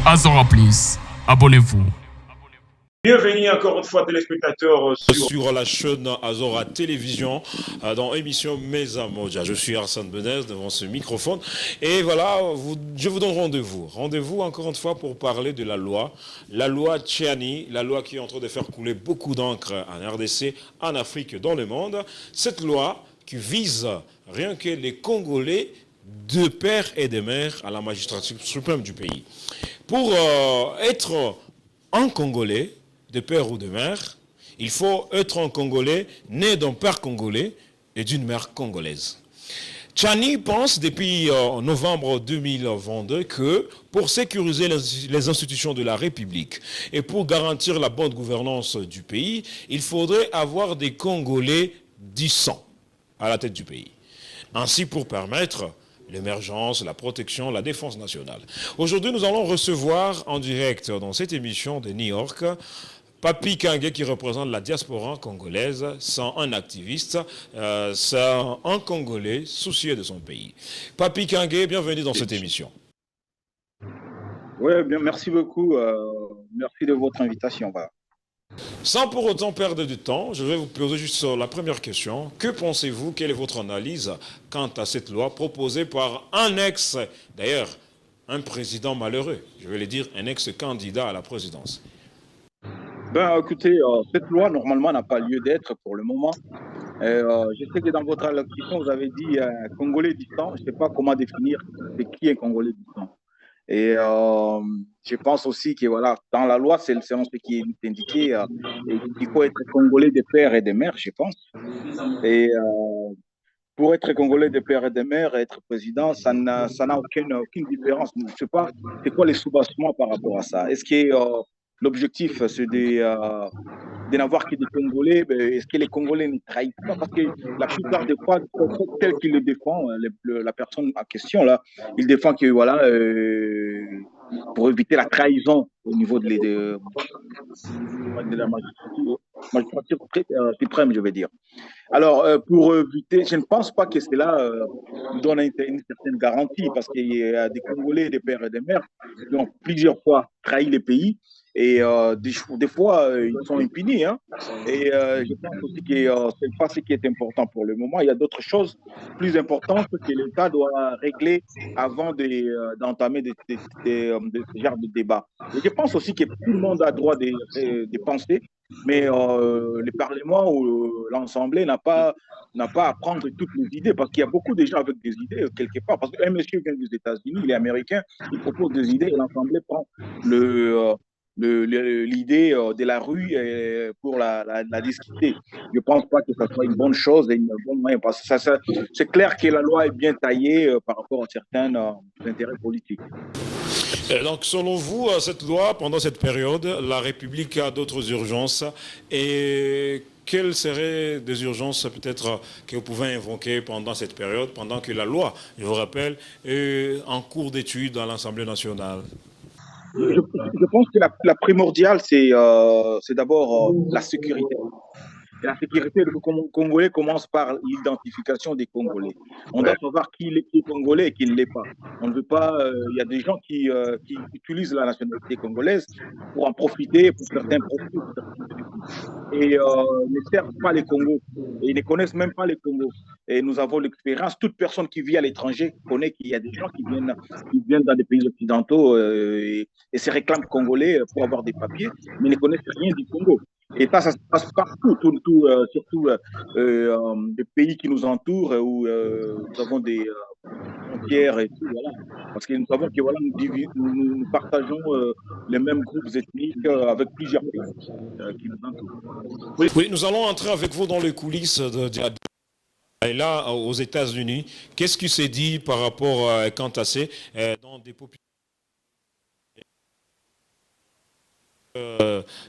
Azora Plus. Abonnez-vous. Bienvenue encore une fois téléspectateurs sur la chaîne Azora Télévision dans l'émission Mesa Moja. Je suis Arsène Benez devant ce microphone et voilà, je vous donne rendez-vous. Rendez-vous encore une fois pour parler de la loi Tchiani, la loi qui est en train de faire couler beaucoup d'encre en RDC, en Afrique, dans le monde. Cette loi qui vise rien que les Congolais de père et de mère à la magistrature suprême du pays. Pour être un Congolais, de père ou de mère, il faut être un Congolais né d'un père congolais et d'une mère congolaise. Tchiani pense depuis novembre 2022 que pour sécuriser les institutions de la République et pour garantir la bonne gouvernance du pays, il faudrait avoir des Congolais du sang à la tête du pays. Ainsi pour permettre l'émergence, la protection, la défense nationale. Aujourd'hui, nous allons recevoir en direct dans cette émission de New York Papi Kangue qui représente la diaspora congolaise, c'est un activiste, c'est un Congolais soucieux de son pays. Papi Kangue, bienvenue dans cette émission. Oui, bien, merci beaucoup. Merci de votre invitation. Voilà. Sans pour autant perdre du temps, je vais vous poser juste la première question. Que pensez-vous, quelle est votre analyse quant à cette loi proposée par un d'ailleurs, un président malheureux, je vais le dire, un ex-candidat à la présidence? Ben, écoutez, cette loi, normalement, n'a pas lieu d'être pour le moment. Je sais que dans votre allocution, vous avez dit Congolais distant. Je ne sais pas comment définir c'est qui est Congolais distant. Et je pense aussi que voilà, dans la loi, c'est ce qui est indiqué. Il faut être Congolais des pères et des mères, je pense. Et pour être Congolais des pères et des mères, être président, ça n'a aucune différence. Je ne sais pas, c'est quoi les soubassements par rapport à ça? Est-ce que l'objectif, c'est de n'avoir que des Congolais? Est-ce que les Congolais ne trahissent pas? Parce que la plupart des fois, tel qu'il le défend, la personne en question, là, il défend que, voilà, pour éviter la trahison au niveau de la magistrature suprême, je vais dire. Alors, pour éviter, je ne pense pas que cela nous donne une certaine garantie, parce qu'il y a des Congolais, des pères et des mères qui ont plusieurs fois trahi les pays, et des fois, ils sont impunis. Hein. Et je pense aussi que ce n'est pas ce qui est important pour le moment. Il y a d'autres choses plus importantes que l'État doit régler avant d'entamer ce genre de débat. Et je pense aussi que tout le monde a droit de penser, mais le Parlement ou l'Assemblée n'a pas à prendre toutes les idées, parce qu'il y a beaucoup de gens avec des idées quelque part. Parce qu'un monsieur vient des États-Unis, il est américain, il propose des idées et l'Assemblée prend l'idée de la rue pour la discuter. Je ne pense pas que ce soit une bonne chose et une bonne moyen, parce que c'est clair que la loi est bien taillée par rapport à certains intérêts politiques. Et donc, selon vous, cette loi, pendant cette période, la République a d'autres urgences. Et quelles seraient des urgences peut-être que vous pouvez invoquer pendant cette période, pendant que la loi, je vous rappelle, est en cours d'étude à l'Assemblée nationale? Je pense que la primordiale, c'est d'abord la sécurité. Et la sécurité, le Congolais commence par l'identification des Congolais. On doit savoir qui est Congolais et qui ne l'est pas. On ne veut pas. Il y a des gens qui utilisent la nationalité congolaise pour en profiter, pour certains profits, et ne servent pas les Congos. Et ils ne connaissent même pas les Congos. Et nous avons l'expérience. Toute personne qui vit à l'étranger connaît qu'il y a des gens qui viennent dans des pays occidentaux et se réclament congolais pour avoir des papiers, mais ne connaissent rien du Congo. Et ça se passe partout, surtout des pays qui nous entourent, où nous avons des frontières et tout, voilà. Parce que nous savons que voilà, nous partageons les mêmes groupes ethniques avec plusieurs pays qui nous entourent. Oui, nous allons entrer avec vous dans les coulisses et là, aux États-Unis. Qu'est-ce qui s'est dit par rapport quant à ces dans des populations?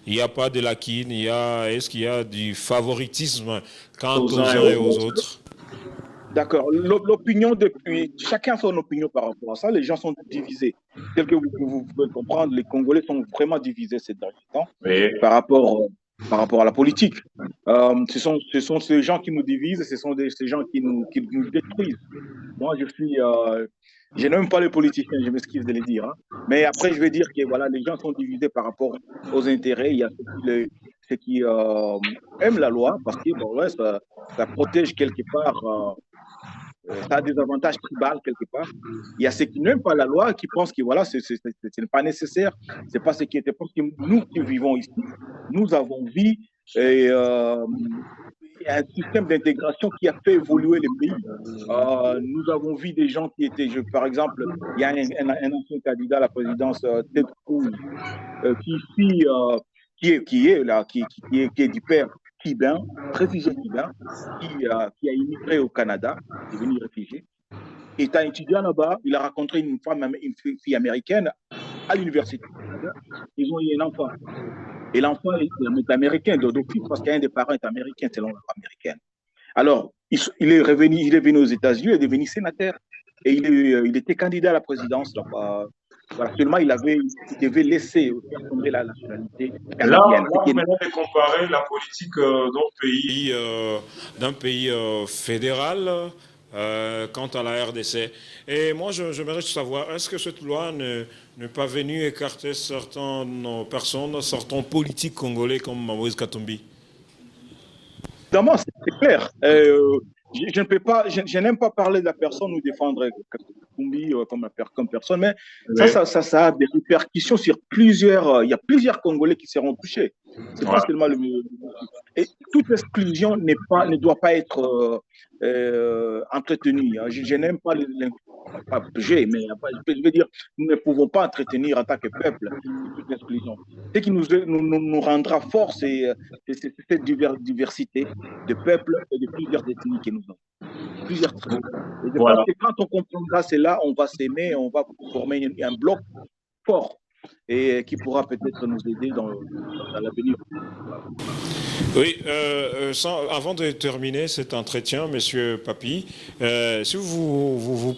Il n'y a pas de laquine, est-ce qu'il y a du favoritisme quant aux uns et aux autres? D'accord. Chacun a son opinion par rapport à ça. Les gens sont divisés. Tel que vous pouvez comprendre, les Congolais sont vraiment divisés ces derniers temps par rapport à la politique. Ce sont ces gens qui nous divisent, ce sont ces gens qui nous détruisent. Moi, je suis Je n'aime pas les politiciens, je m'excuse de les dire, hein. Mais après, je vais dire que voilà, les gens sont divisés par rapport aux intérêts. Il y a ceux qui aiment la loi parce que bon, ouais, ça protège quelque part, ça a des avantages tribaux quelque part. Il y a ceux qui n'aiment pas la loi, qui pensent que voilà, ce n'est pas nécessaire, c'est pas ce qui était. Parce que nous qui vivons ici, nous avons vu et, un système d'intégration qui a fait évoluer le pays. Nous avons vu des gens qui étaient, par exemple, il y a un ancien candidat à la présidence, Ted Cruz, qui ici, qui est là, qui est du père cubain, réfugié cubain, qui a immigré au Canada, qui est devenu réfugié. Il est un étudiant là-bas, il a rencontré une fille américaine à l'université. Ils ont eu un enfant. Et l'enfant est américain d'office parce qu'un des parents est américain selon la loi américaine. Alors, il est venu aux États-Unis, il est devenu sénateur et il était candidat à la présidence. Donc, voilà, seulement il devait laisser tomber la nationalité canadienne. Là, vous venez de comparer la politique d'un pays fédéral quant à la RDC. Et moi, j'aimerais savoir, est-ce que cette loi n'est pas venue écarter certaines personnes, certains politiques congolais comme Moïse Katumbi? Évidemment, c'est clair. Je ne peux pas, je n'aime pas parler de la personne ou défendre Katumbi comme personne, mais oui. ça a des répercussions sur plusieurs. Il y a plusieurs Congolais qui seront touchés. C'est pas seulement et toute exclusion ne doit pas être entretenue. Je n'aime pas pas mais je veux dire, nous ne pouvons pas entretenir en tant que peuple toute l'exclusion. Ce qui nous rendra fort, c'est cette diversité de peuples et de plusieurs ethnies que nous avons. Plusieurs tribus. Et je pense que quand on comprendra cela, on va s'aimer, on va former un bloc fort et qui pourra peut-être nous aider dans l'avenir. Oui, avant de terminer cet entretien, Monsieur Papi, si vous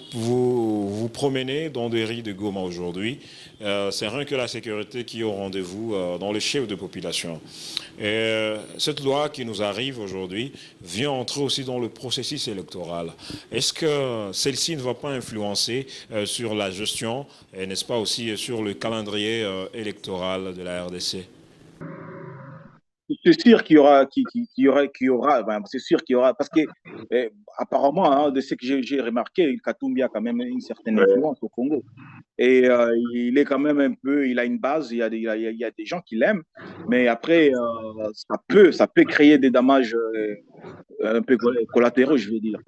promenez dans des rues de Goma aujourd'hui, c'est rien que la sécurité qui est au rendez-vous dans les chefs de population. Et cette loi qui nous arrive aujourd'hui vient entrer aussi dans le processus électoral. Est-ce que celle-ci ne va pas influencer sur la gestion et n'est-ce pas aussi sur le calendrier électoral de la RDC? C'est sûr qu'il y aura, c'est sûr qu'il y aura, parce que apparemment, hein, de ce que j'ai remarqué, Katumbi a quand même une certaine influence au Congo. Et il est quand même un peu, il a une base, il y a des gens qui l'aiment, mais après, ça peut créer des dommages un peu collatéraux, je veux dire.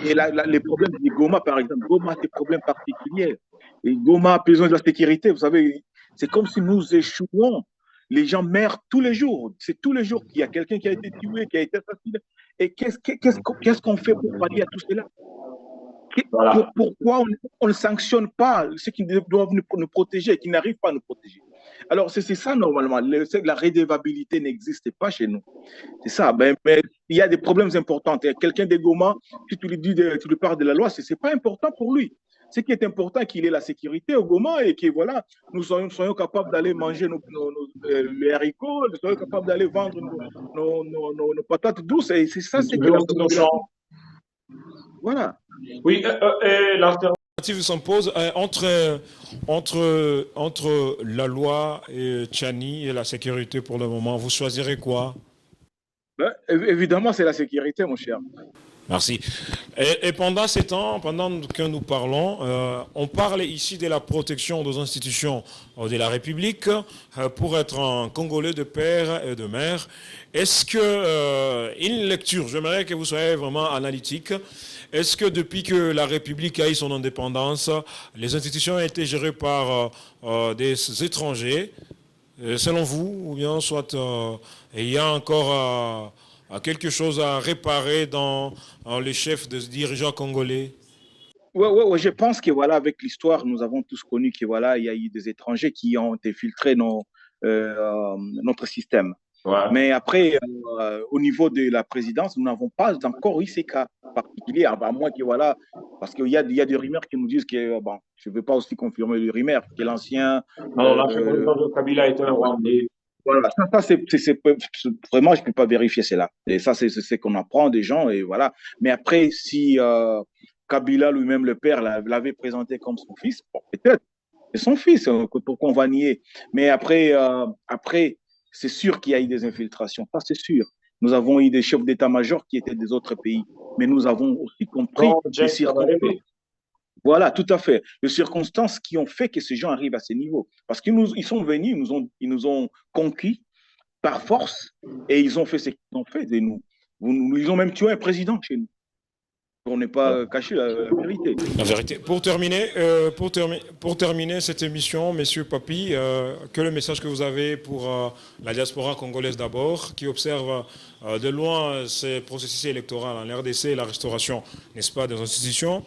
Et les problèmes de Goma, par exemple, Goma a des problèmes particuliers. Et Goma a besoin de la sécurité. Vous savez, c'est comme si nous échouons. Les gens meurent tous les jours. C'est tous les jours qu'il y a quelqu'un qui a été tué, qui a été assassiné. Et qu'est-ce qu'on fait pour pallier à tout cela? Pourquoi on ne sanctionne pas ceux qui doivent nous protéger et qui n'arrivent pas à nous protéger? Alors, c'est ça normalement. La redevabilité n'existe pas chez nous. C'est ça. Mais il y a des problèmes importants. Quelqu'un de Goma, si tu lui parles de la loi, ce n'est pas important pour lui. Ce qui est important, qu'il ait la sécurité au Goma et que voilà, nous soyons capables d'aller manger les haricots, nous soyons capables d'aller vendre nos patates douces. Et c'est ça, c'est que voilà. Oui, et l'alternative s'impose entre la loi et Tchani et la sécurité pour le moment. Vous choisirez quoi? Évidemment, c'est la sécurité, mon cher. Merci. Et pendant ces temps, pendant que nous parlons, on parle ici de la protection des institutions de la République pour être un Congolais de père et de mère. Est-ce que, une lecture, j'aimerais que vous soyez vraiment analytique, est-ce que depuis que la République a eu son indépendance, les institutions ont été gérées par des étrangers, selon vous, ou bien soit il y a encore quelque chose à réparer dans les chefs de dirigeants congolais? Ouais, je pense que voilà, avec l'histoire, nous avons tous connu que voilà, il y a eu des étrangers qui ont infiltré notre système. Ouais. Mais après, au niveau de la présidence, nous n'avons pas encore eu ces cas particuliers, à moins que voilà, parce qu'il y a des rumeurs qui nous disent que, bon, je ne veux pas aussi confirmer les rumeurs, que l'ancien. Alors, l'ancien président de Kabila était un Rwandais. Voilà, ça c'est vraiment, je ne peux pas vérifier cela. Et ça, c'est ce qu'on apprend des gens, et voilà. Mais après, si Kabila lui-même, le père, l'avait présenté comme son fils. Bon, peut-être, c'est son fils, pourquoi on va nier? Mais après, c'est sûr qu'il y a eu des infiltrations, ça c'est sûr. Nous avons eu des chefs d'état-major qui étaient des autres pays, mais nous avons aussi compris les circonstances. Voilà, tout à fait. Les circonstances qui ont fait que ces gens arrivent à ce niveau. Parce qu'ils sont venus, ils nous ont conquis par force et ils ont fait ce qu'ils ont fait de nous. Ils ont même tué un président chez nous. Pour ne pas cacher la vérité. La vérité. Pour terminer cette émission, Messieurs Papi, quel est le message que vous avez pour la diaspora congolaise d'abord, qui observe de loin ces processus électoraux en RDC et la restauration, n'est-ce pas, des institutions?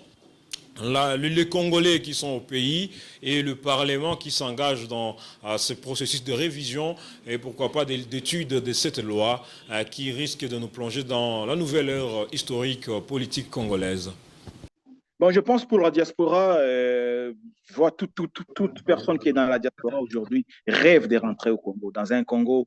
Les Congolais qui sont au pays et le Parlement qui s'engage dans ce processus de révision et pourquoi pas d'étude de cette loi qui risque de nous plonger dans la nouvelle ère historique politique congolaise. Bon, je pense pour la diaspora, je vois toute personne qui est dans la diaspora aujourd'hui rêve de rentrer au Congo, dans un Congo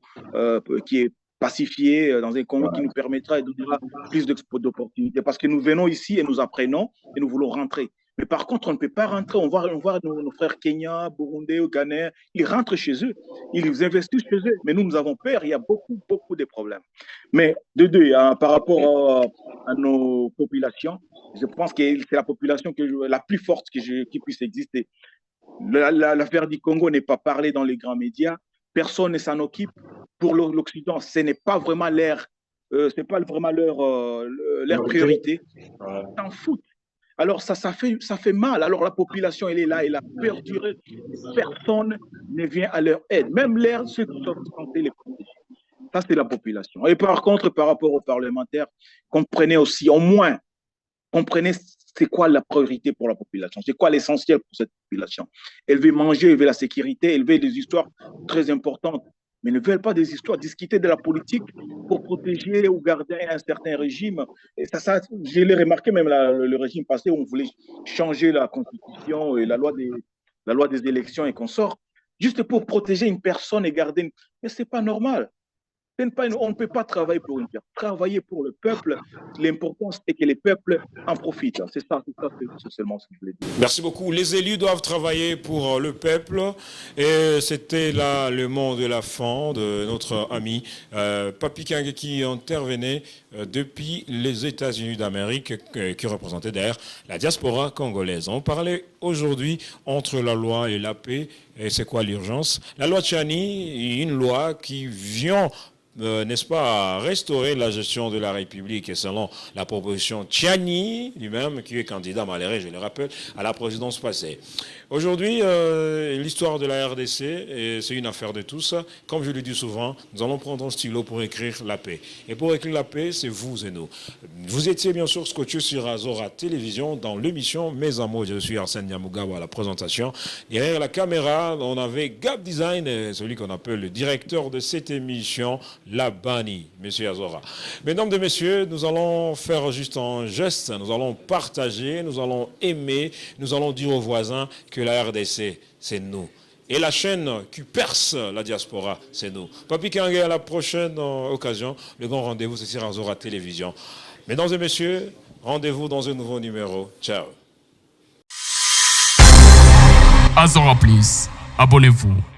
qui est pacifié, dans un Congo qui nous permettra et nous donnera plus d'opportunités. Parce que nous venons ici et nous apprenons et nous voulons rentrer. Mais par contre, on ne peut pas rentrer. On voit nos frères Kenya, Burundais, Ghanéens, ils rentrent chez eux, ils investissent chez eux. Mais nous avons peur, il y a beaucoup de problèmes. Mais par rapport à nos populations, je pense que c'est la population la plus forte qui puisse exister. L'affaire du Congo n'est pas parlée dans les grands médias. Personne ne s'en occupe. Pour l'Occident, ce n'est pas vraiment leur priorité. Ils s'en foutent. Alors ça fait mal. Alors la population, elle est là, elle a perduré. Personne ne vient à leur aide. Même ceux qui sont censés les protéger. Ça, c'est la population. Et par contre, par rapport aux parlementaires, comprenez aussi, au moins, comprenez c'est quoi la priorité pour la population, c'est quoi l'essentiel pour cette population. Elle veut manger, elle veut la sécurité, elle veut des histoires très importantes, mais ne veulent pas des histoires, discuter de la politique pour protéger ou garder un certain régime. Et ça je l'ai remarqué même le régime passé où on voulait changer la constitution et la loi des élections et qu'on sort, juste pour protéger une personne et garder Mais ce n'est pas normal. On ne peut pas travailler pour une personne. Travailler pour le peuple, l'important c'est que les peuples en profitent. C'est seulement ce que je voulais dire. Merci beaucoup. Les élus doivent travailler pour le peuple. Et c'était là le mot de la fin de notre ami Papi Kangue qui intervenait depuis les États-Unis d'Amérique, qui représentait d'ailleurs la diaspora congolaise. On parlait aujourd'hui entre la loi et la paix. Et c'est quoi l'urgence? La loi Tchani, une loi qui vient n'est-ce pas, restaurer la gestion de la République, et selon la proposition Tchani lui-même, qui est candidat malheureux, je le rappelle, à la présidence passée. Aujourd'hui, l'histoire de la RDC, c'est une affaire de tous. Comme je le dis souvent, nous allons prendre un stylo pour écrire la paix. Et pour écrire la paix, c'est vous et nous. Vous étiez bien sûr scotché sur Azora Télévision dans l'émission Mes Amours. Je suis Arsène Nyamugabo à la présentation. Derrière la caméra, on avait Gab Design, celui qu'on appelle le directeur de cette émission, la Bani, monsieur Azora. Mesdames et messieurs, nous allons faire juste un geste, nous allons partager, nous allons aimer, nous allons dire aux voisins que la RDC, c'est nous. Et la chaîne qui perce la diaspora, c'est nous. Papi Kangue, à la prochaine occasion, le grand rendez-vous, c'est sur Azora Télévision. Mesdames et messieurs, rendez-vous dans un nouveau numéro. Ciao. Azora Plus, abonnez-vous.